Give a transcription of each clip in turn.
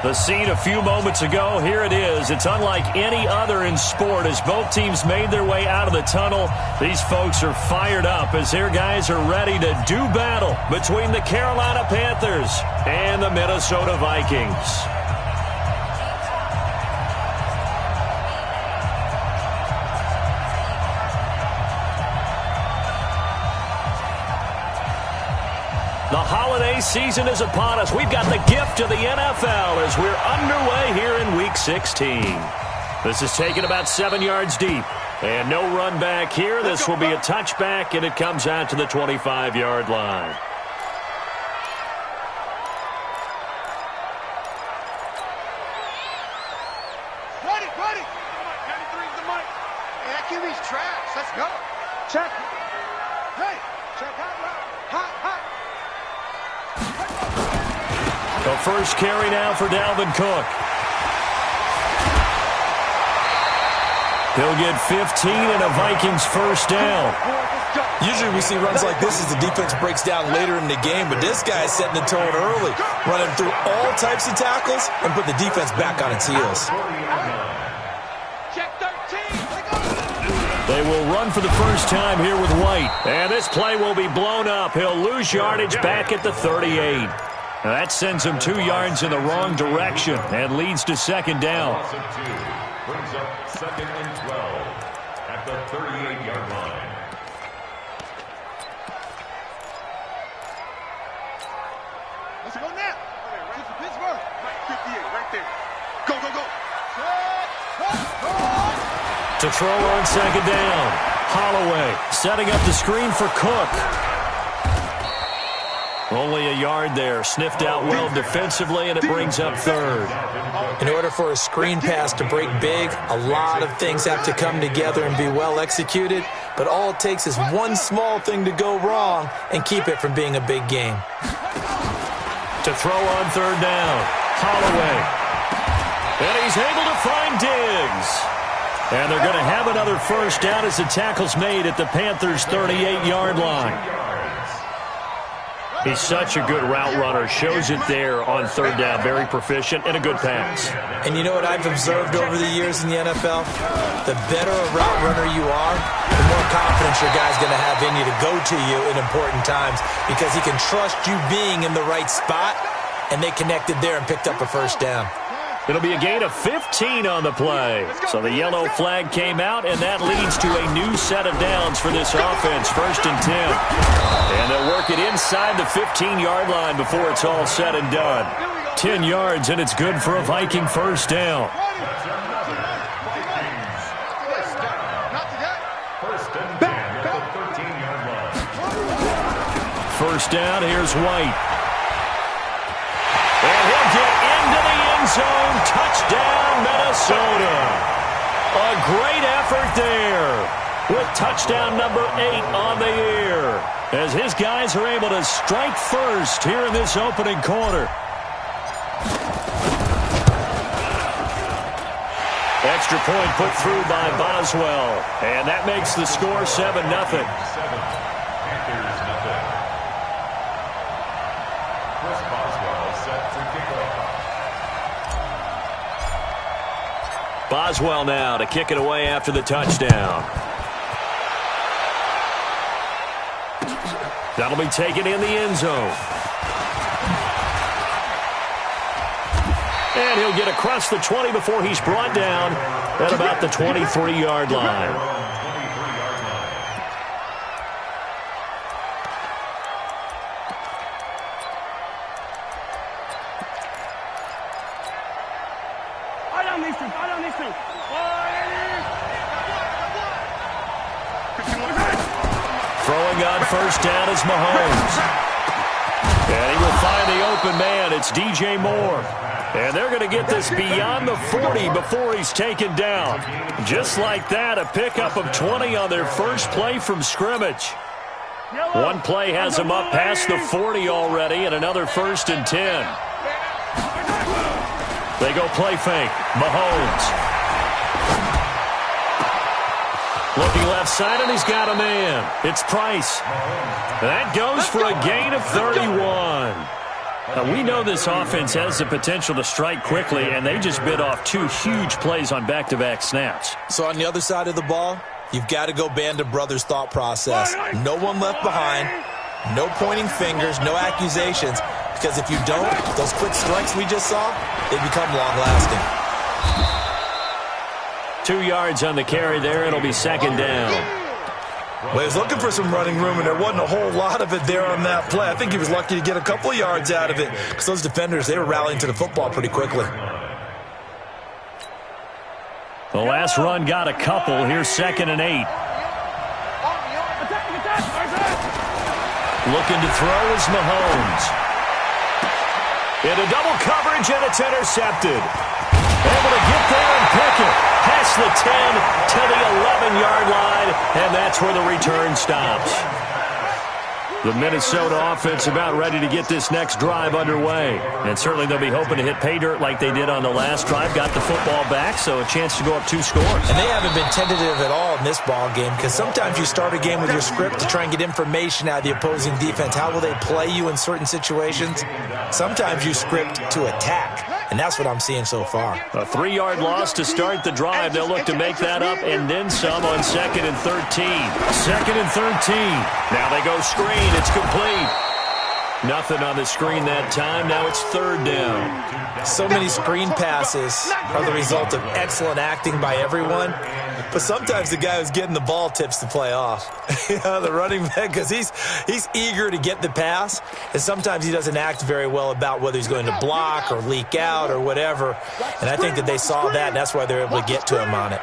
The scene a few moments ago, here it is. It's unlike any other in sport as both teams made their way out of the tunnel. These folks are fired up as their guys are ready to do battle between the Carolina Panthers and the Minnesota Vikings. The holiday season is upon us. We've got the gift of the NFL as we're underway here in Week 16. This is taken about 7 yards deep. And no run back here. This will be a touchback, and it comes out to the 25-yard line. Ready. 93's the mic. Hey, that QB's trash. Let's go. Check. Hey, check hot. The first carry now for Dalvin Cook. He'll get 15 and a Vikings first down. Usually we see runs like this as the defense breaks down later in the game, but this guy is setting the tone early, running through all types of tackles and put the defense back on its heels. Check 13. They will run for the first time here with White. And this play will be blown up. He'll lose yardage back at the 38. Now that sends him 2 yards in the wrong direction and leads to second down. Brings up 2nd and 12 at the 38-yard line. Let's go now. Right for Pittsburgh. 58 right there. Go. To throw on second down. Holloway setting up the screen for Cook. Only a yard there. Sniffed out well defensively, and it brings up third. In order for a screen pass to break big, a lot of things have to come together and be well executed, but all it takes is one small thing to go wrong and keep it from being a big game. To throw on third down. Holloway. And he's able to find Diggs. And they're going to have another first down as the tackle's made at the Panthers' 38-yard line. He's such a good route runner. Shows it there on third down. Very proficient and a good pass. And you know what I've observed over the years in the NFL? The better a route runner you are, the more confidence your guy's going to have in you to go to you in important times because he can trust you being in the right spot, and they connected there and picked up a first down. It'll be a gain of 15 on the play. So the yellow flag came out, and that leads to a new set of downs for this offense, 1st and 10. And they'll work it inside the 15-yard line before it's all said and done. 10 yards, and it's good for a Viking first down. First down, here's White. And he'll get into the end zone. Touchdown, Minnesota. A great effort there with touchdown number 8 on the year as his guys are able to strike first here in this opening quarter. Extra point put through by Boswell, and that makes the score 7-0. Boswell now to kick it away after the touchdown. That'll be taken in the end zone. And he'll get across the 20 before he's brought down at about the 23-yard line. Throwing on first down is Mahomes. And he will find the open man. It's DJ Moore. And they're going to get this beyond the 40 before he's taken down. Just like that, a pickup of 20 on their first play from scrimmage. One play has them up past the 40 already, and another 1st and 10. They go play fake. Mahomes. Looking left side, and he's got a man. It's Price. That goes for a gain of 31. We know this offense has the potential to strike quickly, and they just bit off 2 huge plays on back-to-back snaps. So on the other side of the ball, you've got to go band of brothers thought process. No one left behind, no pointing fingers, no accusations, because if you don't, those quick strikes we just saw, they become long-lasting. 2 yards on the carry there. It'll be second down. Well, he was looking for some running room, and there wasn't a whole lot of it there on that play. I think he was lucky to get a couple of yards out of it because those defenders, they were rallying to the football pretty quickly. The last run got a couple. Here's 2nd and 8. Looking to throw is Mahomes. Into double coverage, and it's intercepted. Able to get there and pick it. Past the 10 to the 11-yard line, and that's where the return stops. The Minnesota offense about ready to get this next drive underway. And certainly they'll be hoping to hit pay dirt like they did on the last drive. Got the football back, so a chance to go up 2 scores. And they haven't been tentative at all in this ball game because sometimes you start a game with your script to try and get information out of the opposing defense. How will they play you in certain situations? Sometimes you script to attack, and that's what I'm seeing so far. A 3-yard loss to start the drive. They'll look to make that up and then some on 2nd and 13. 2nd and 13. Now they go screen. It's complete. Nothing on the screen that time. Now it's 3rd down. So many screen passes are the result of excellent acting by everyone. But sometimes the guy who's getting the ball tips the play off. The running back, because he's eager to get the pass. And sometimes he doesn't act very well about whether he's going to block or leak out or whatever. And I think that they saw that, and that's why they're able to get to him on it.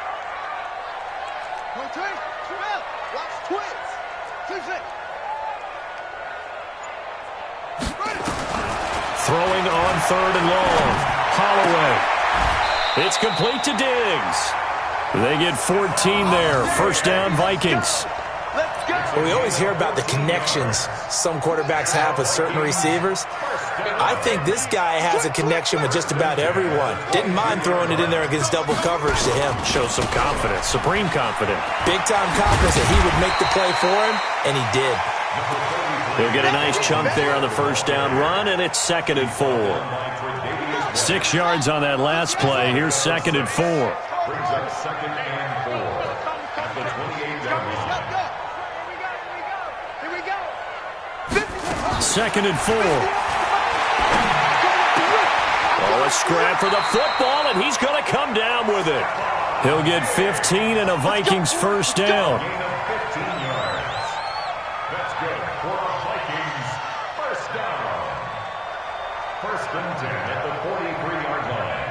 Throwing on 3rd and long. Holloway. It's complete to Diggs. They get 14 there. 1st down, Vikings. Well, we always hear about the connections some quarterbacks have with certain receivers. I think this guy has a connection with just about everyone. Didn't mind throwing it in there against double coverage to him. Shows some confidence, supreme confidence. Big-time confidence that he would make the play for him, and he did. He'll get a nice chunk there on the 1st down run, and it's 2nd and 4. 6 yards on that last play. Here's 2nd and 4. Brings up 2nd and 4 at the 28-yard line. 2nd and 4. Oh, a scrap for the football, and he's going to come down with it. He'll get 15 and a Vikings 1st down. Gain of 15 yards. That's good for a Vikings 1st down. 1st and 10 at the 43-yard line.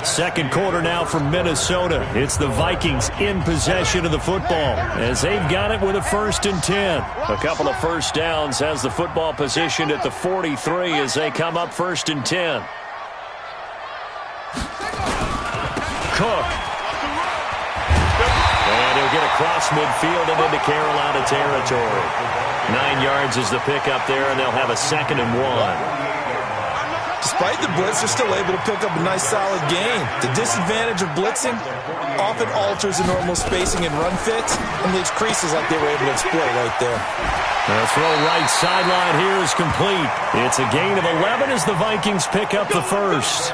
2nd quarter now from Minnesota. It's the Vikings in possession of the football as they've got it with a 1st and 10. A couple of 1st downs has the football positioned at the 43 as they come up 1st and 10. Cook. And he'll get across midfield and into Carolina territory. 9 yards is the pickup there, and they'll have a 2nd and 1. Despite the blitz, they're still able to pick up a nice, solid gain. The disadvantage of blitzing often alters the normal spacing and run fits and leaves creases like they were able to exploit right there. The throw right sideline here is complete. It's a gain of 11 as the Vikings pick up the 1st.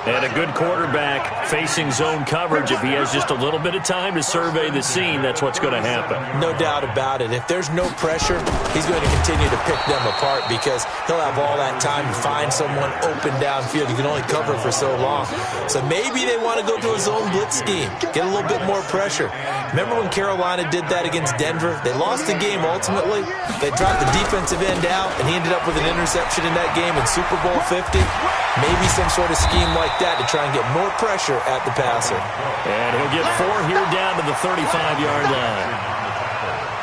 And a good quarterback facing zone coverage. If he has just a little bit of time to survey the scene, that's what's going to happen. No doubt about it. If there's no pressure, he's going to continue to pick them apart because he'll have all that time to find someone open downfield. You can only cover for so long. So maybe they want to go to a zone blitz scheme, get a little bit more pressure. Remember when Carolina did that against Denver? They lost the game ultimately. They dropped the defensive end out, and he ended up with an interception in that game in Super Bowl 50. Maybe some sort of scheme like that to try and get more pressure at the passer. And he'll get 4 here down to the 35-yard line.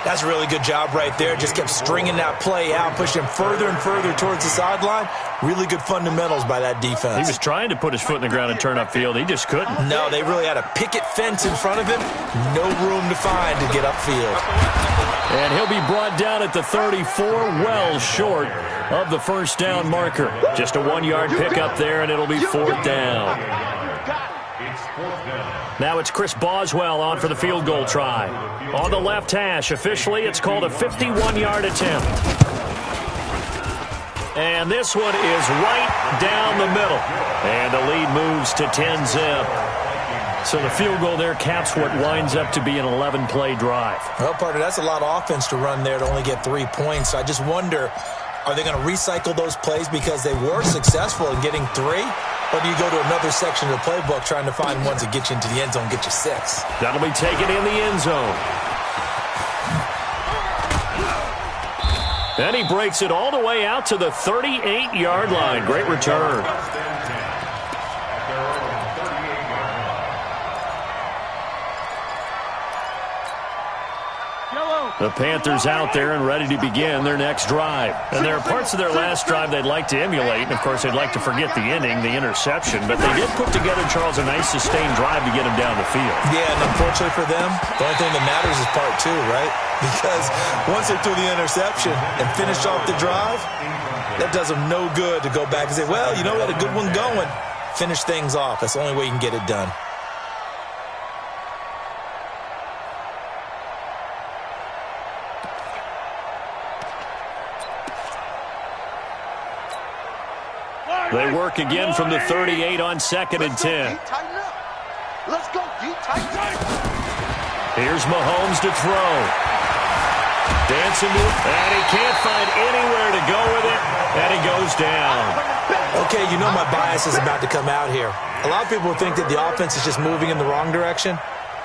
That's a really good job right there. Just kept stringing that play out, pushing him further and further towards the sideline. Really good fundamentals by that defense. He was trying to put his foot in the ground and turn upfield. He just couldn't. No, they really had a picket fence in front of him. No room to find to get upfield. And he'll be brought down at the 34, well short of the 1st down marker. Just a 1-yard pickup there, and it'll be 4th down. It's 4th down. Now it's Chris Boswell on for the field goal try. On the left hash, officially it's called a 51-yard attempt. And this one is right down the middle. And the lead moves to 10-zip. So the field goal there caps what winds up to be an 11-play drive. Well, partner, that's a lot of offense to run there to only get 3 points. I just wonder, are they going to recycle those plays because they were successful in getting 3? Or do you go to another section of the playbook trying to find ones that get you into the end zone, get you 6? That'll be taken in the end zone. And he breaks it all the way out to the 38-yard line. Great return. The Panthers out there and ready to begin their next drive. And there are parts of their last drive they'd like to emulate. And, of course, they'd like to forget the ending, the interception. But they did put together, Charles, a nice sustained drive to get them down the field. Yeah, and unfortunately for them, the only thing that matters is part 2, right? Because once they threw the interception and finished off the drive, that does them no good to go back and say, well, you know, we had a good one going. Finish things off. That's the only way you can get it done. They work again from the 38 on 2nd and 10. Let's go, D. Tighten up. Here's Mahomes to throw. Dancing to it, and he can't find anywhere to go with it, and he goes down. Okay, you know my bias is about to come out here. A lot of people think that the offense is just moving in the wrong direction.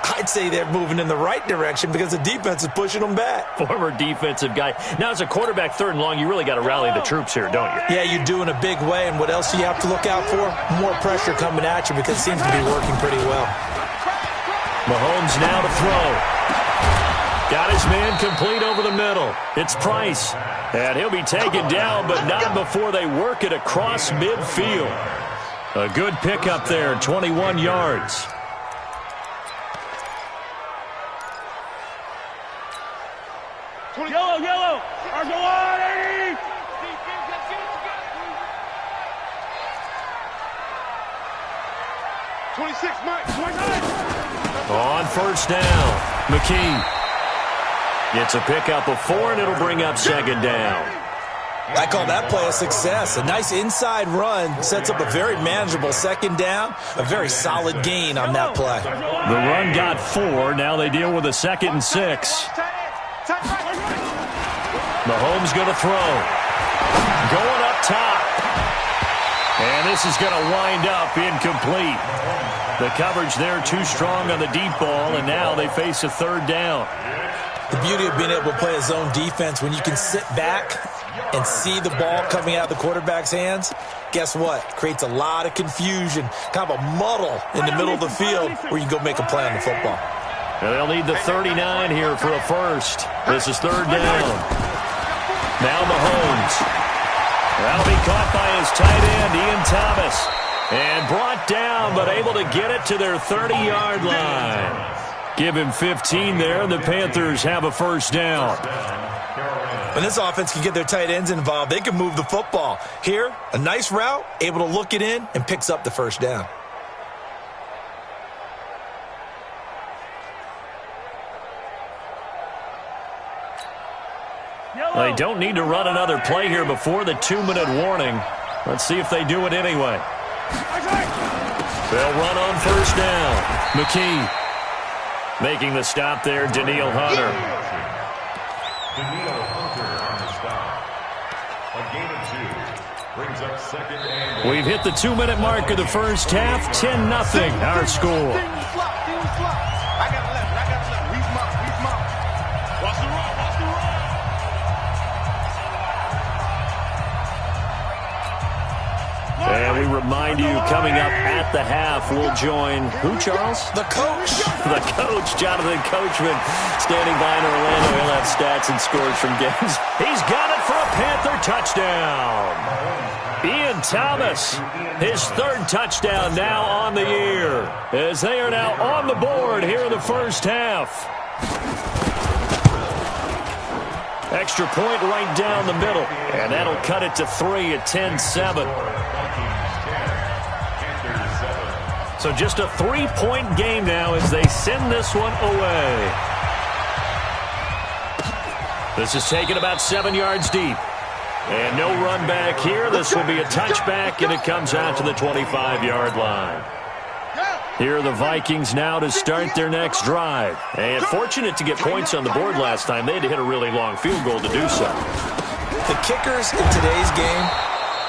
I'd say they're moving in the right direction because the defense is pushing them back. Former defensive guy. Now, as a quarterback, 3rd and long, you really got to rally the troops here, don't you? Yeah, you do in a big way. And what else do you have to look out for? More pressure coming at you because it seems to be working pretty well. Mahomes now to throw. Got his man complete over the middle. It's Price. And he'll be taken down, but not before they work it across midfield. A good pickup there, 21 yards. Yellow. Argo on, 80. 26, Mike. 29. On 1st down, McKee gets a pickup of 4, and it'll bring up 2nd down. I call that play a success. A nice inside run sets up a very manageable 2nd down. A very solid gain on that play. The run got 4. Now they deal with a 2nd and 6. Mahomes going to throw. Going up top. And this is going to wind up incomplete. The coverage there too strong on the deep ball, and now they face a 3rd down. The beauty of being able to play a zone defense, when you can sit back and see the ball coming out of the quarterback's hands, guess what? Creates a lot of confusion, kind of a muddle in the middle of the field where you can go make a play on the football. And they'll need the 39 here for a first. This is 3rd down. Now Mahomes. That'll be caught by his tight end, Ian Thomas. And brought down, but able to get it to their 30-yard line. Give him 15 there, and the Panthers have a 1st down. When this offense can get their tight ends involved, they can move the football. Here, a nice route, able to look it in, and picks up the 1st down. They don't need to run another play here before the 2-minute warning. Let's see if they do it anyway. They'll run on 1st down. McKee making the stop there, Danielle Hunter. Danielle Hunter on the stop. A gain of 2. Brings up 2nd and 8. We've hit the 2-minute mark of the first half. 10-0 our score. I got 11. We've mopped. Watch the run. And we remind you, coming up at the half, we'll join who, Charles? The coach. The coach, Jonathan Coachman, standing by in Orlando. He'll have stats and scores from games. He's got it for a Panther touchdown. Ian Thomas, his 3rd touchdown now on the year, as they are now on the board here in the first half. Extra point right down the middle, and that'll cut it to 3 at 10-7. So just a 3-point game now as they send this one away. This is taken about 7 yards deep. And no run back here. This will be a touchback, and it comes out to the 25-yard line. Here are the Vikings now to start their next drive. And fortunate to get points on the board last time. They had to hit a really long field goal to do so. The kickers in today's game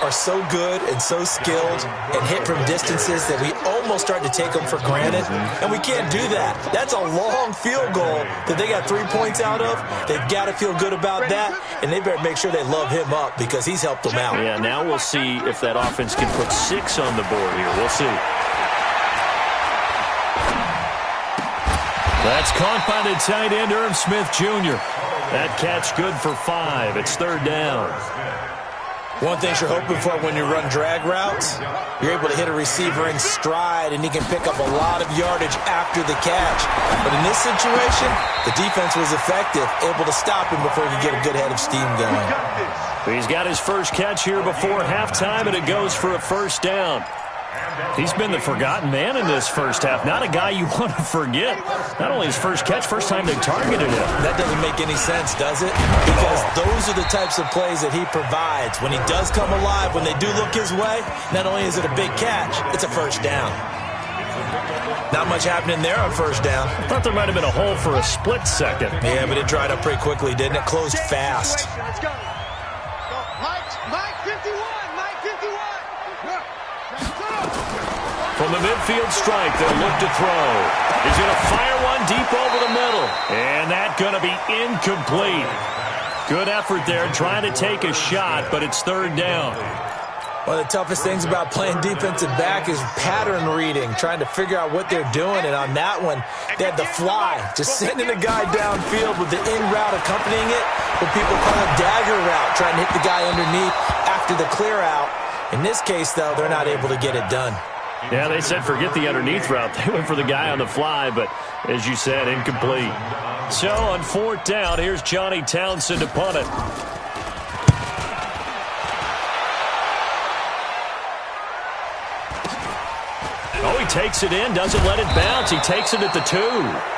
are so good and so skilled and hit from distances that we almost start to take them for granted, and we can't do that. That's a long field goal that they got 3 points out of. They've got to feel good about that, and they better make sure they love him up because he's helped them out. Yeah, now we'll see if that offense can put 6 on the board here. We'll see. That's caught by the tight end, Irv Smith Jr. That catch good for 5. It's 3rd down. One thing you're hoping for when you run drag routes, you're able to hit a receiver in stride, and he can pick up a lot of yardage after the catch. But in this situation, the defense was effective, able to stop him before he could get a good head of steam going. He's got his first catch here before halftime, and it goes for a 1st down. He's been the forgotten man in this first half. Not a guy you want to forget. Not only his first catch, first time they targeted him. That doesn't make any sense, does it? Because those are the types of plays that he provides. When he does come alive, when they do look his way, not only is it a big catch, it's a 1st down. Not much happening there on 1st down. I thought there might have been a hole for a split second. Yeah, but it dried up pretty quickly, didn't it? Closed fast. Let's go. Mike 51. Mike 51. From the midfield strike, they'll look to throw. He's going to fire one deep over the middle. And that's going to be incomplete. Good effort there trying to take a shot, but it's 3rd down. One of the toughest things about playing defensive back is pattern reading, trying to figure out what they're doing. And on that one, they had the fly, just sending a guy downfield with the in route accompanying it, what people call a dagger route, trying to hit the guy underneath after the clear out. In this case, though, they're not able to get it done. Yeah, they said forget the underneath route. They went for the guy on the fly, but as you said, incomplete. So on 4th down, here's Johnny Townsend to punt it. Oh, he takes it in, doesn't let it bounce. He takes it at the 2.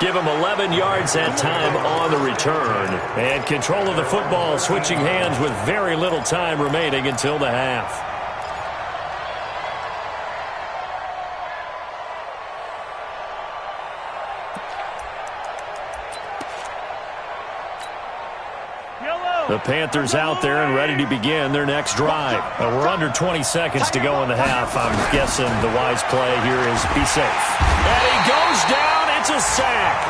Give him 11 yards that time on the return. And control of the football switching hands with very little time remaining until the half. The Panthers out there and ready to begin their next drive. We're under 20 seconds to go in the half. I'm guessing the wise play here is be safe. And he goes down. It's a sack.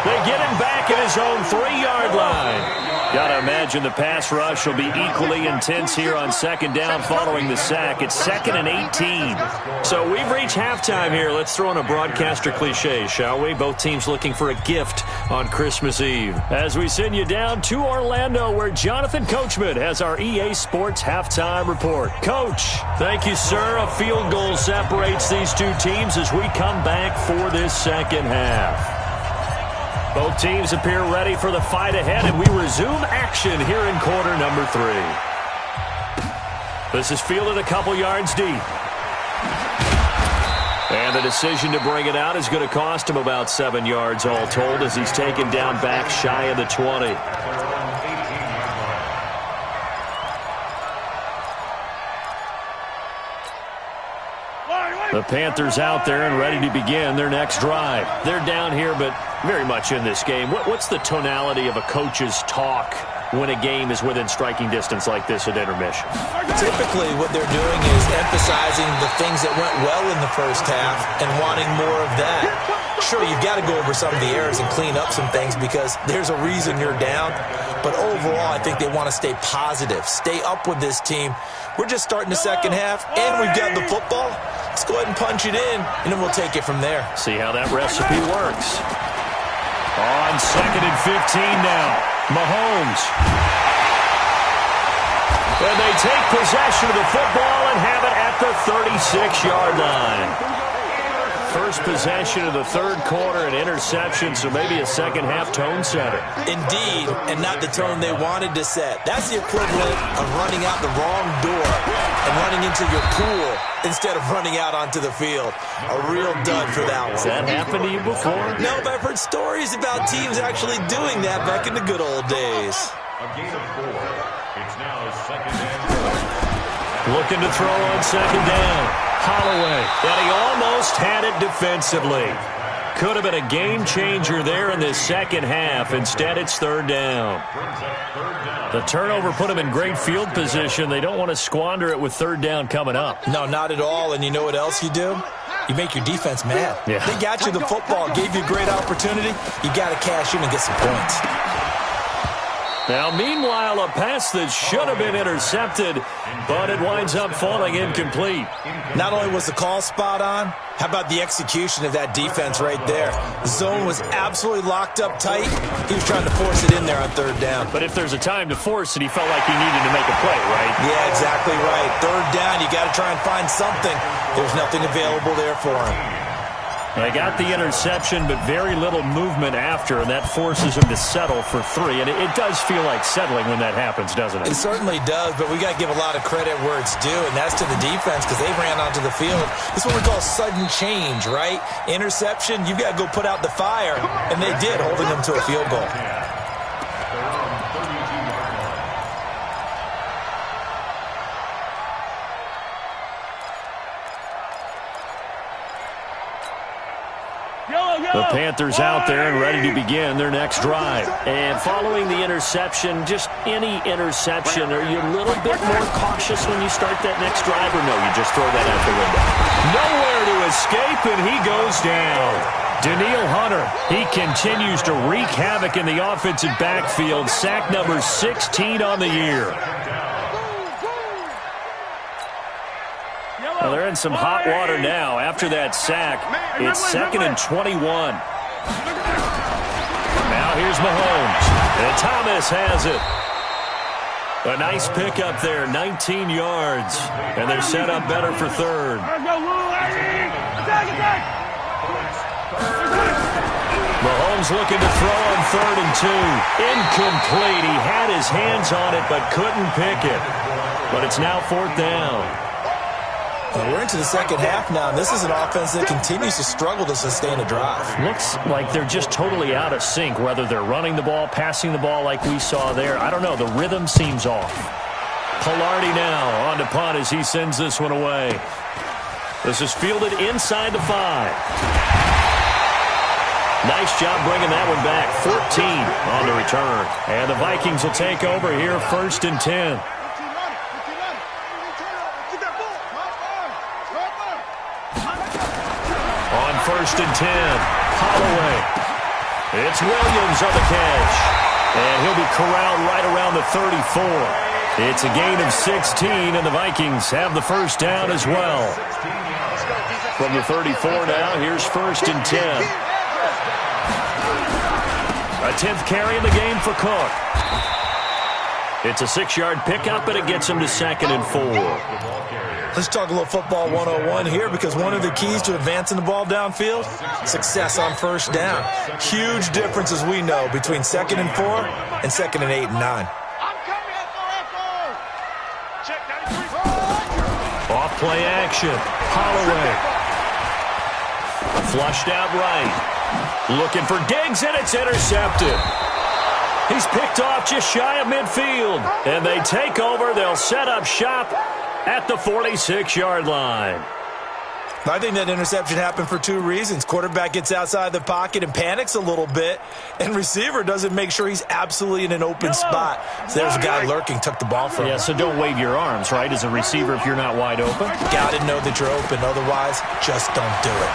They get him back at his own 3-yard line. Got to imagine the pass rush will be equally intense here on 2nd down following the sack. It's 2nd and 18. So we've reached halftime here. Let's throw in a broadcaster cliche, shall we? Both teams looking for a gift on Christmas Eve. As we send you down to Orlando, where Jonathan Coachman has our EA Sports halftime report. Coach, thank you, sir. A field goal separates these two teams as we come back for this 2nd half. Both teams appear ready for the fight ahead, and we resume action here in quarter number 3. This is fielded a couple yards deep. And the decision to bring it out is going to cost him about 7 yards all told as he's taken down back shy of the 20. The Panthers out there and ready to begin their next drive. They're down here, but very much in this game. What's the tonality of a coach's talk when a game is within striking distance like this at intermission? Typically, what they're doing is emphasizing the things that went well in the first half and wanting more of that. Sure, you've got to go over some of the errors and clean up some things because there's a reason you're down. But overall, I think they want to stay positive, stay up with this team. We're just starting the second half, and we've got the football. Let's go ahead and punch it in, and then we'll take it from there. See how that recipe works. On 2nd and 15 now, Mahomes. And they take possession of the football and have it at the 36-yard line. First possession of the 3rd quarter, an interception, so maybe a second-half tone setter. Indeed, and not the tone they wanted to set. That's the equivalent of running out the wrong door and running into into your pool instead of running out onto the field. A real dud for that one. Has that happened to you before? No, but I've heard stories about teams actually doing that back in the good old days. A gain of 4. It's now 2nd and 4. Looking to throw on 2nd down. Holloway. And he almost had it defensively. Could have been a game changer there in this second half. Instead, it's 3rd down. The turnover put him in great field position. They don't want to squander it with 3rd down coming up. No, not at all. And you know what else you do? You make your defense mad. Yeah. They got you the football, gave you a great opportunity. You got to cash in and get some points. Now, meanwhile, a pass that should have been intercepted, but it winds up falling incomplete. Not only was the call spot on, how about the execution of that defense right there? The zone was absolutely locked up tight. He was trying to force it in there on 3rd down. But if there's a time to force it, he felt like he needed to make a play, right? Yeah, exactly right. 3rd down, you got to try and find something. There's nothing available there for him. They got the interception, but very little movement after, and that forces him to settle for 3. And it does feel like settling when that happens, doesn't it? It certainly does, but we got to give a lot of credit where it's due, and that's to the defense because they ran onto the field. This is what we call sudden change, right? Interception, you've got to go put out the fire, and they did, holding them to a field goal. The Panthers out there and ready to begin their next drive. And following the interception, just any interception, are you a little bit more cautious when you start that next drive, or no, you just throw that out the window? Nowhere to escape, and he goes down. Danielle Hunter, he continues to wreak havoc in the offensive backfield. Sack number 16 on the year. Well, they're in some hot water now. After that sack, it's 2nd and 21. Now here's Mahomes. And Thomas has it. A nice pickup there, 19 yards. And they're set up better for 3rd. Mahomes looking to throw on 3rd and 2. Incomplete. He had his hands on it but couldn't pick it. But it's now 4th down. We're into the second half now, and this is an offense that continues to struggle to sustain a drive. Looks like they're just totally out of sync, whether they're running the ball, passing the ball like we saw there. I don't know. The rhythm seems off. Pilardi now on to punt as he sends this one away. This is fielded inside the 5. Nice job bringing that one back. 14 on the return. And the Vikings will take over here, 1st and 10. On 1st and 10, Holloway. It's Williams on the catch. And he'll be corralled right around the 34. It's a gain of 16, and the Vikings have the 1st down as well. From the 34 now, here's 1st and 10. A 10th carry in the game for Cook. It's a 6-yard pickup, and it gets him to 2nd and 4. Let's talk a little football 101 here, because one of the keys to advancing the ball downfield, success on 1st down. Huge difference, as we know, between 2nd and 4 and 2nd and 8 and 9. Off play action. Holloway. Flushed out right. Looking for Diggs, and it's intercepted. He's picked off just shy of midfield. And they take over. They'll set up shop at the 46-yard line. I think that interception happened for 2 reasons. Quarterback gets outside the pocket and panics a little bit, and receiver doesn't make sure he's absolutely in an open spot. So there's a guy lurking, took the ball from him. Yeah, so don't wave your arms, right, as a receiver if you're not wide open. Got to know that you're open. Otherwise, just don't do it.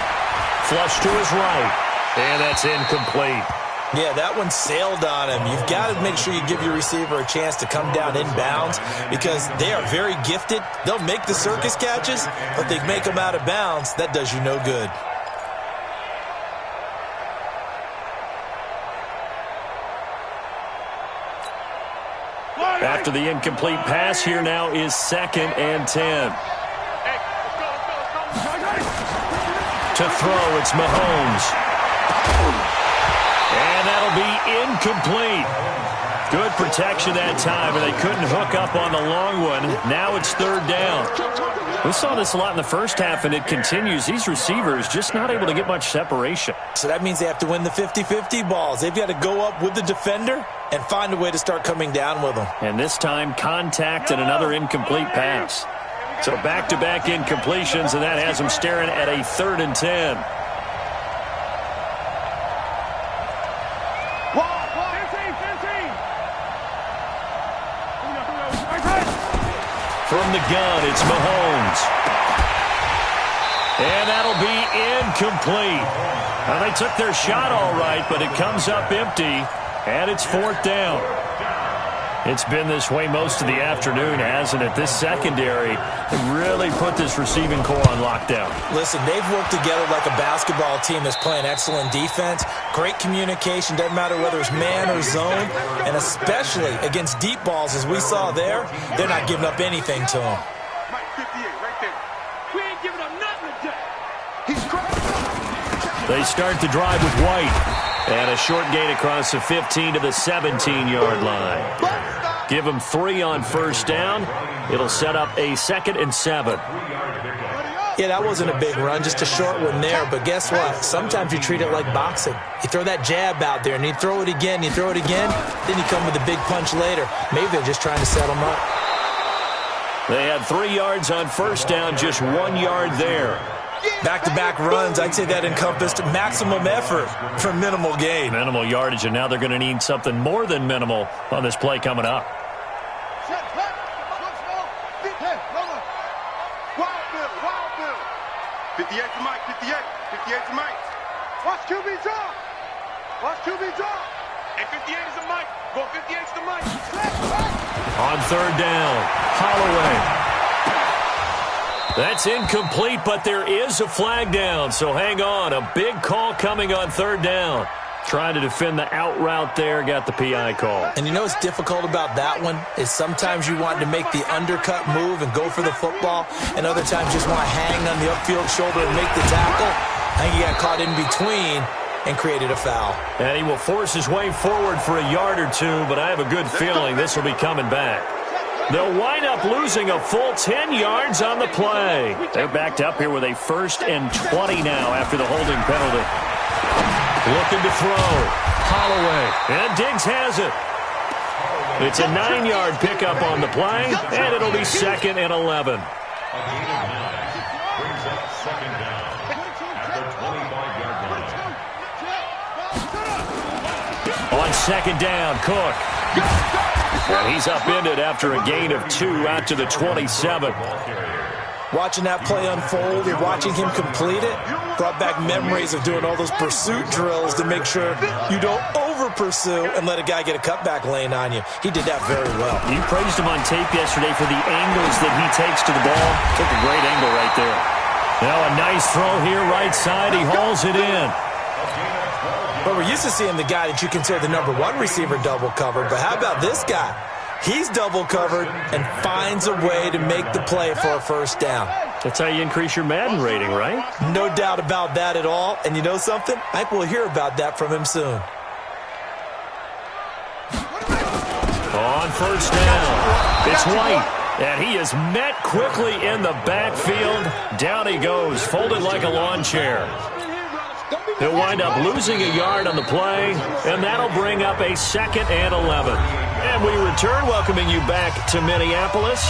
Flush to his right, and that's incomplete. Yeah, that one sailed on him. You've got to make sure you give your receiver a chance to come down inbounds, because they are very gifted. They'll make the circus catches, but they make them out of bounds. That does you no good. After the incomplete pass, here now is 2nd and 10. To throw, it's Mahomes. And that'll be incomplete. Good protection that time, and they couldn't hook up on the long one. Now it's third down. We saw this a lot in the first half, and it continues. These receivers just not able to get much separation. So that means they have to win the 50-50 balls. They've got to go up with the defender and find a way to start coming down with them. And this time, contact and another incomplete pass. So back-to-back incompletions, and that has them staring at a 3rd and 10. From the gun, it's Mahomes. And that'll be incomplete. Now, they took their shot all right, but it comes up empty, and it's 4th down. It's been this way most of the afternoon, hasn't it? This secondary really put this receiving core on lockdown. Listen, they've worked together like a basketball team that's playing excellent defense. Great communication, doesn't matter whether it's man or zone. And especially against deep balls, as we saw there, they're not giving up anything to them. Mike 58 right there. We ain't giving up nothing today. He's crazy. They start the drive with White. And a short gain across the 15 to the 17-yard line. Give them 3 on first down. It'll set up a 2nd and 7. Yeah, that wasn't a big run, just a short one there. But guess what? Sometimes you treat it like boxing. You throw that jab out there, and you throw it again, then you come with a big punch later. Maybe they're just trying to set them up. They had 3 yards on first down, just 1 yard there. Back-to-back runs, I'd say that encompassed maximum effort for minimal gain. Minimal yardage, and now they're going to need something more than minimal on this play coming up. Wild Bill. 58 to Mike, 58 to Mike. Watch QB drop. And 58 is a Mike. Go 58 to Mike. On third down, Holloway. That's incomplete, but there is a flag down, so hang on. A big call coming on third down. Trying to defend the out route there, got the PI call. And you know what's difficult about that one is sometimes you want to make the undercut move and go for the football, and other times just want to hang on the upfield shoulder and make the tackle. I think he got caught in between and created a foul. And he will force his way forward for a yard or two, but I have a good feeling this will be coming back. They'll wind up losing a full 10 yards on the play. They're backed up here with a 1st and 20 now after the holding penalty. Looking to throw. Holloway. And Diggs has it. It's a 9-yard pickup on the play, and it'll be 2nd and 11. Brings up 2nd down at the 25-yard line. On 2nd down, Cook. And he's upended after a gain of 2 out to the 27. Watching that play unfold and watching him complete it brought back memories of doing all those pursuit drills to make sure you don't over-pursue and let a guy get a cutback lane on you. He did that very well. You praised him on tape yesterday for the angles that he takes to the ball. Took a great angle right there. Now a nice throw here, right side. He hauls it in. But we're used to seeing the guy that you consider the number 1 receiver double covered. But how about this guy? He's double covered and finds a way to make the play for a first down. That's how you increase your Madden rating, right? No doubt about that at all. And you know something? I think we'll hear about that from him soon. On first down, it's White. And he is met quickly in the backfield. Down he goes, folded like a lawn chair. He'll wind up losing a yard on the play, and that'll bring up a 2nd and 11. And we return, welcoming you back to Minneapolis.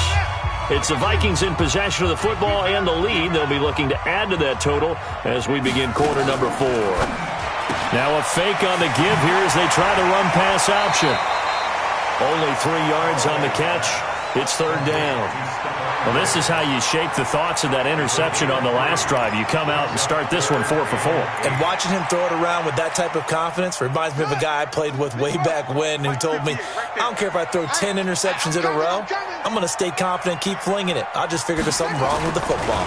It's the Vikings in possession of the football and the lead. They'll be looking to add to that total as we begin quarter number 4. Now a fake on the give here as they try to run pass option. Only 3 yards on the catch. It's third down. Well, this is how you shake the thoughts of that interception on the last drive. You come out and start this one 4 for 4. And watching him throw it around with that type of confidence reminds me of a guy I played with way back when who told me, I don't care if I throw 10 interceptions in a row. I'm going to stay confident, keep flinging it. I just figured there's something wrong with the football.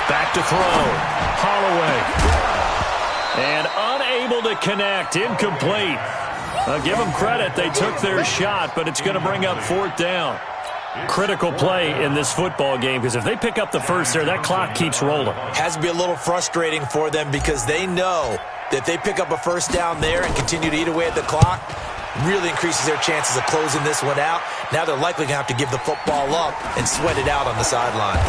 Back to throw. Holloway. And unable to connect. Incomplete. Give them credit. They took their shot, but it's going to bring up 4th down. Critical play in this football game because if they pick up the first there, that clock keeps rolling. Has to be a little frustrating for them because they know that if they pick up a first down there and continue to eat away at the clock, really increases their chances of closing this one out. Now they're likely going to have to give the football up and sweat it out on the sideline.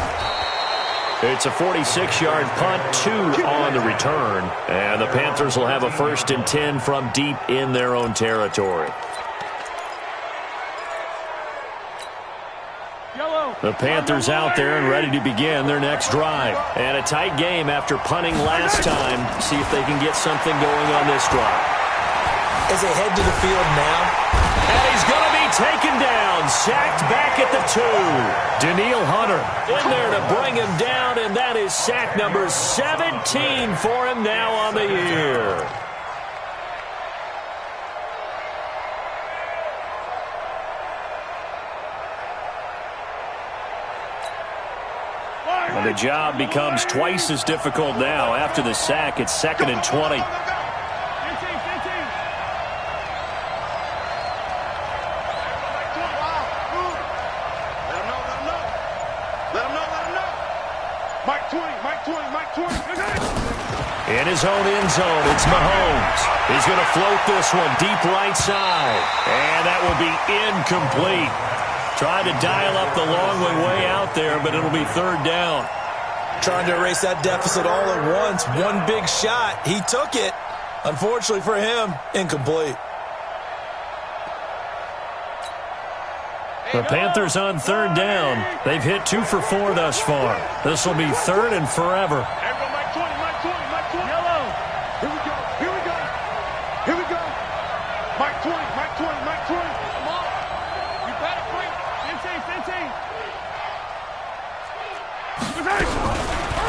It's a 46-yard punt, 2 on the return. And the Panthers will have a 1st and 10 from deep in their own territory. The Panthers out there and ready to begin their next drive. And a tight game after punting last time. See if they can get something going on this drive. As they head to the field now. And he's going to be taken down. Sacked back at the 2. Danielle Hunter in there to bring him down. And that is sack number 17 for him now on the year. And the job becomes twice as difficult now. After the sack, it's 2nd and 20. In his own end zone, it's Mahomes. He's going to float this one deep right side. And that will be incomplete. Trying to dial up the long way out there, but it'll be 3rd down. Trying to erase that deficit all at once. One big shot. He took it. Unfortunately for him, incomplete. The Panthers on 3rd down. They've hit 2 for 4 thus far. This will be 3rd and forever.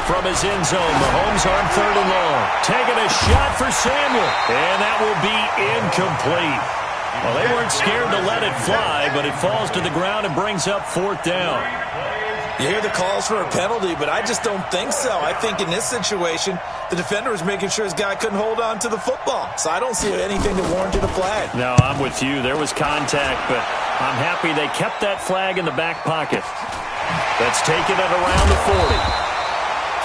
From his end zone, Mahomes on 3rd and long. Taking a shot for Samuel. And that will be incomplete. Well, they weren't scared to let it fly, but it falls to the ground and brings up 4th down. You hear the calls for a penalty, but I just don't think so. I think in this situation, the defender was making sure his guy couldn't hold on to the football. So I don't see anything that warranted a flag. No, I'm with you. There was contact, but I'm happy they kept that flag in the back pocket. That's taken it around the 40.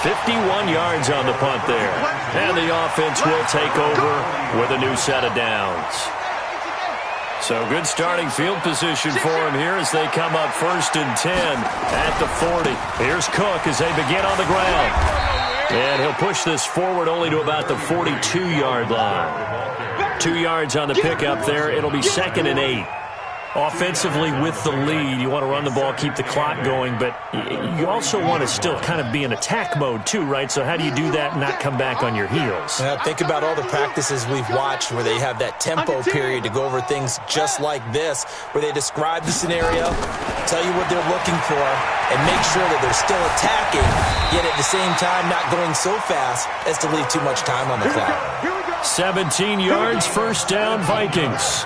51 yards on the punt there. And the offense will take over with a new set of downs. So good starting field position for him here as they come up 1st and 10 at the 40. Here's Cook as they begin on the ground. And he'll push this forward only to about the 42-yard line. 2 yards on the pickup there. It'll be 2nd and 8. Offensively with the lead, you want to run the ball, keep the clock going, but you also want to still kind of be in attack mode too, right? So how do you do that and not come back on your heels? Think about all the practices we've watched where they have that tempo period to go over things just like this, where they describe the scenario, tell you what they're looking for, and make sure that they're still attacking, yet at the same time not going so fast as to leave too much time on the clock. 17 yards, 1st down, Vikings.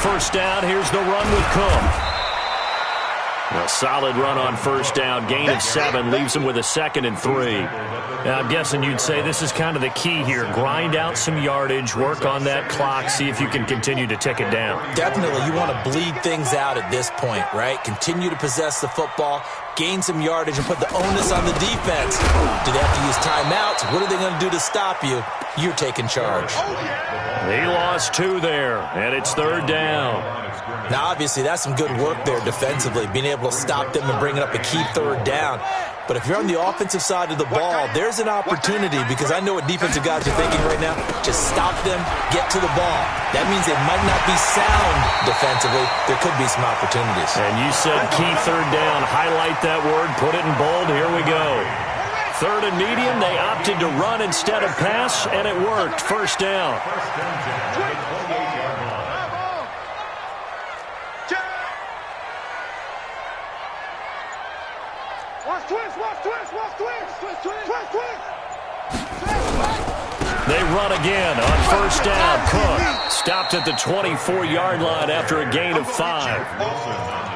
First down, here's the run with Cook. A solid run on 1st down, gain of 7, leaves him with a 2nd and 3. Now, I'm guessing you'd say this is kind of the key here. Grind out some yardage, work on that clock, see if you can continue to tick it down. Definitely, you want to bleed things out at this point, right? Continue to possess the football, gain some yardage, and put the onus on the defense. Do they have to use timeouts? What are they going to do to stop you? You're taking charge. He lost 2 there, and it's 3rd down. Now, obviously, that's some good work there defensively, being able to stop them and bring up a key 3rd down. But if you're on the offensive side of the ball, there's an opportunity, because I know what defensive guys are thinking right now. Just stop them, get to the ball. That means they might not be sound defensively. There could be some opportunities. And you said key 3rd down. Highlight that word, put it in bold. Here we go. 3rd and medium, they opted to run instead of pass, and it worked. 1st down. They run again on 1st down. Cook stopped at the 24-yard line after a gain of 5.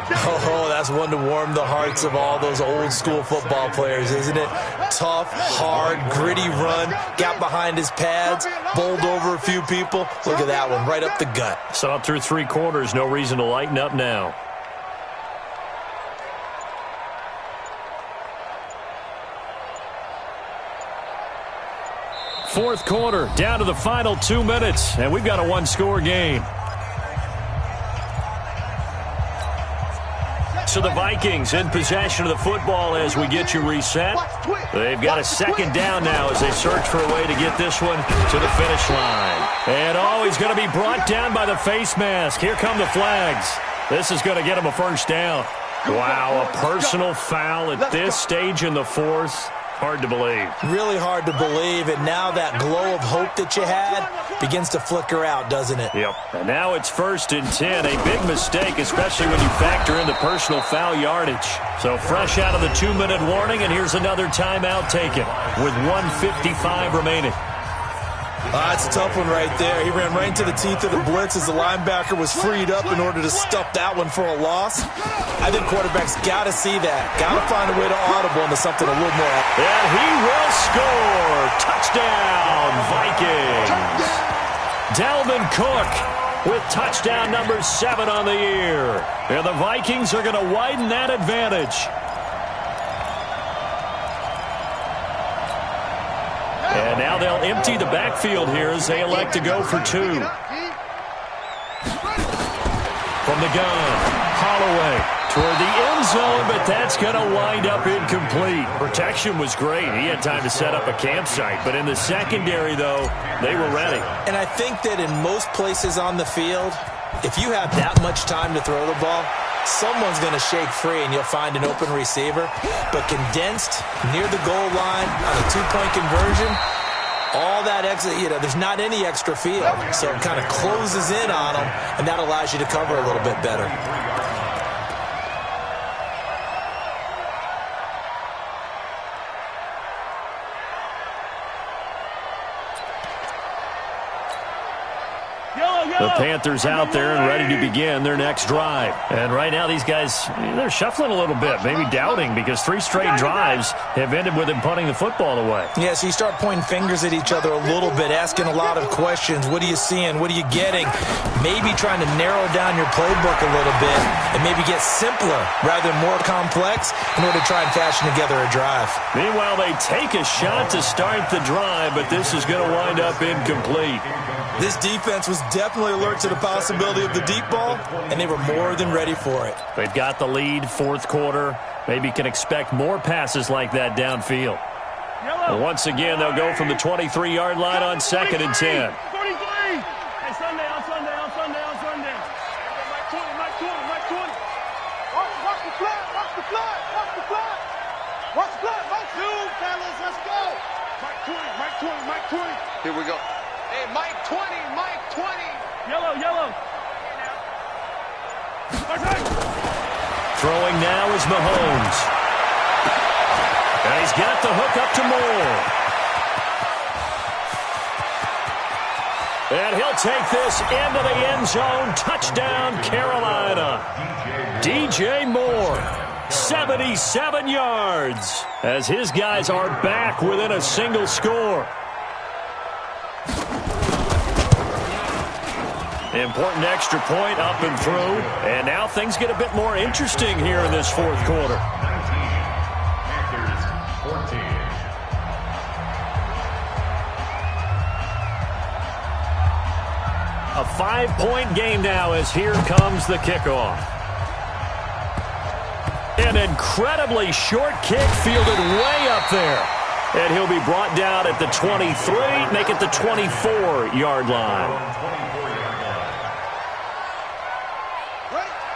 Oh, that's one to warm the hearts of all those old-school football players, isn't it? Tough, hard, gritty run, got behind his pads, bowled over a few people. Look at that one, right up the gut. Saw it through 3 quarters, no reason to lighten up now. Fourth quarter, down to the final 2 minutes, and we've got a one-score game. So the Vikings in possession of the football as we get you reset. They've got a second down now as they search for a way to get this one to the finish line. And he's going to be brought down by the face mask. Here come the flags. This is going to get him a first down. Wow, a personal foul at this stage in the fourth. Hard to believe. Really hard to believe, and now that glow of hope that you had begins to flicker out, doesn't it? Yep. And now it's 1st and 10. A big mistake, especially when you factor in the personal foul yardage. So fresh out of the 2-minute warning, and here's another timeout taken with 1:55 remaining. That's a tough one right there. He ran right into the teeth of the blitz as the linebacker was freed up in order to stuff that one for a loss. I think quarterbacks got to see that. Got to find a way to audible into something a little more. And he will score. Touchdown, Vikings. Dalvin Cook with touchdown number 7 on the year. And the Vikings are going to widen that advantage. And now they'll empty the backfield here as they elect to go for 2. From the gun, Holloway toward the end zone, but that's going to wind up incomplete. Protection was great. He had time to set up a campsite, but in the secondary, though, they were ready. And I think that in most places on the field, if you have that much time to throw the ball, someone's going to shake free and you'll find an open receiver. But condensed near the goal line on a 2-point conversion, all that extra, there's not any extra field. So it kind of closes in on them, and that allows you to cover a little bit better. The Panthers out there and ready to begin their next drive. And right now these guys, they're shuffling a little bit, maybe doubting, because 3 straight drives have ended with them punting the football away. Yeah, so you start pointing fingers at each other a little bit, asking a lot of questions. What are you seeing? What are you getting? Maybe trying to narrow down your playbook a little bit and maybe get simpler rather than more complex in order to try and fashion together a drive. Meanwhile, they take a shot to start the drive, but this is going to wind up incomplete. This defense was definitely alert to the possibility of the deep ball, and they were more than ready for it. They've got the lead, fourth quarter. Maybe can expect more passes like that downfield. Well, once again, they'll go from the 23-yard line on 2nd and 10. 43! Hey, Sunday. Mike 20. Watch the flat. Mike 2, fellas, let's go. Mike 20. Here we go. Hey, Mike 20. Yellow. Throwing now is Mahomes. And he's got the hook up to Moore. And he'll take this into the end zone. Touchdown, Carolina. DJ Moore, 77 yards, as his guys are back within a single score. Important extra point up and through. And now things get a bit more interesting here in this fourth quarter. 19, Panthers 14. A 5-point game now as here comes the kickoff. An incredibly short kick fielded way up there. And he'll be brought down at the 23, make it the 24-yard line.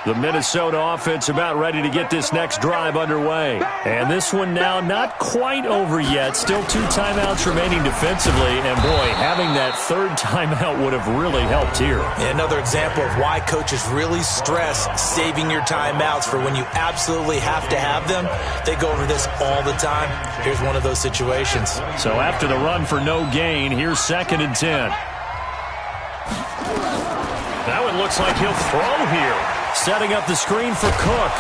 The Minnesota offense about ready to get this next drive underway. And this one now not quite over yet. Still 2 timeouts remaining defensively. And, boy, having that 3rd timeout would have really helped here. Yeah, another example of why coaches really stress saving your timeouts for when you absolutely have to have them. They go over this all the time. Here's one of those situations. So after the run for no gain, here's 2nd and 10. That one looks like he'll throw here. Setting up the screen for Cook.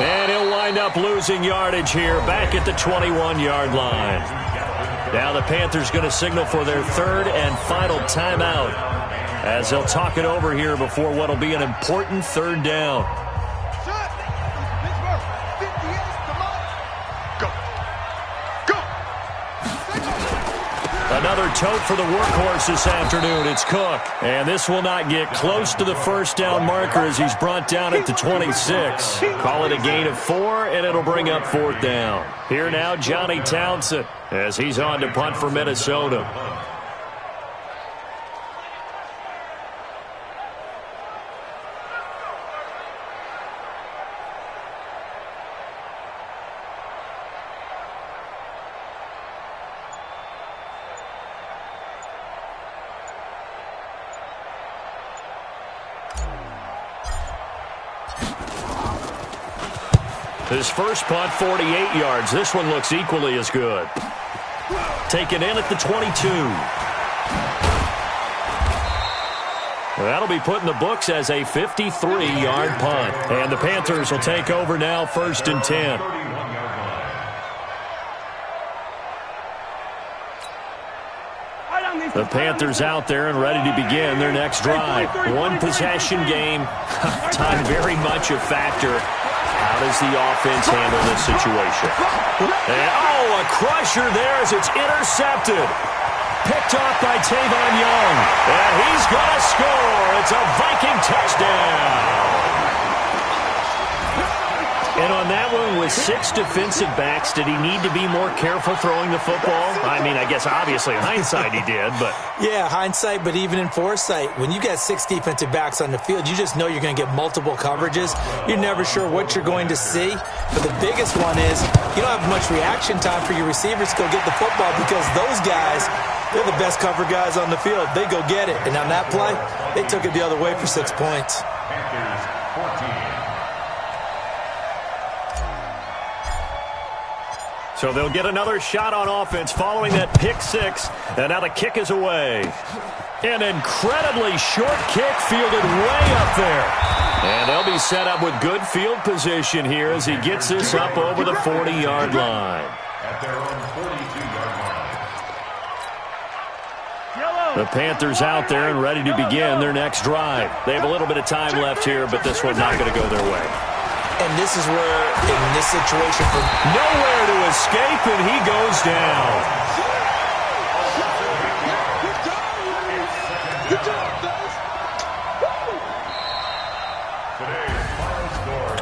And he'll wind up losing yardage here back at the 21-yard line. Now the Panthers going to signal for their 3rd and final timeout as they'll talk it over here before what will be an important 3rd down. Another tote for the workhorse this afternoon. It's Cook. And this will not get close to the first down marker as he's brought down at the 26. Call it a gain of 4, and it'll bring up 4th down. Here now, Johnny Townsend, as he's on to punt for Minnesota. His first punt, 48 yards. This one looks equally as good. Taken in at the 22. That'll be put in the books as a 53-yard punt. And the Panthers will take over now, 1st and 10. The Panthers out there and ready to begin their next drive. One-possession game. Time very much a factor. How does the offense handle this situation? And, a crusher there as it's intercepted. Picked off by Tavon Young. And he's going to score. It's a Viking touchdown. And on that one, with 6 defensive backs, did he need to be more careful throwing the football? I mean, I guess obviously in hindsight he did, but... Yeah, hindsight, but even in foresight, when you got 6 defensive backs on the field, you just know you're going to get multiple coverages. You're never sure what you're going to see. But the biggest one is you don't have much reaction time for your receivers to go get the football because those guys, they're the best cover guys on the field. They go get it. And on that play, they took it the other way for 6 points. Panthers 14. So they'll get another shot on offense following that pick 6. And now the kick is away. An incredibly short kick fielded way up there. And they'll be set up with good field position here as he gets this up over the 40-yard line. At their own 42-yard line. The Panthers out there and ready to begin their next drive. They have a little bit of time left here, but this one's not going to go their way. And this is where, in this situation, for nowhere to escape, and he goes down.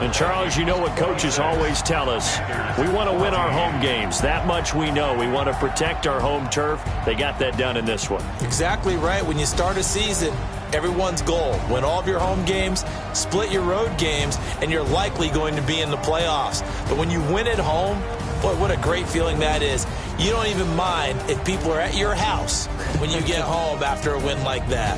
And, Charles, you know what coaches always tell us. We want to win our home games. That much we know. We want to protect our home turf. They got that done in this one. Exactly right. When you start a season, everyone's goal, win all of your home games, split your road games, and you're likely going to be in the playoffs. But when you win at home, boy, what a great feeling that is. You don't even mind if people are at your house when you get home after a win like that.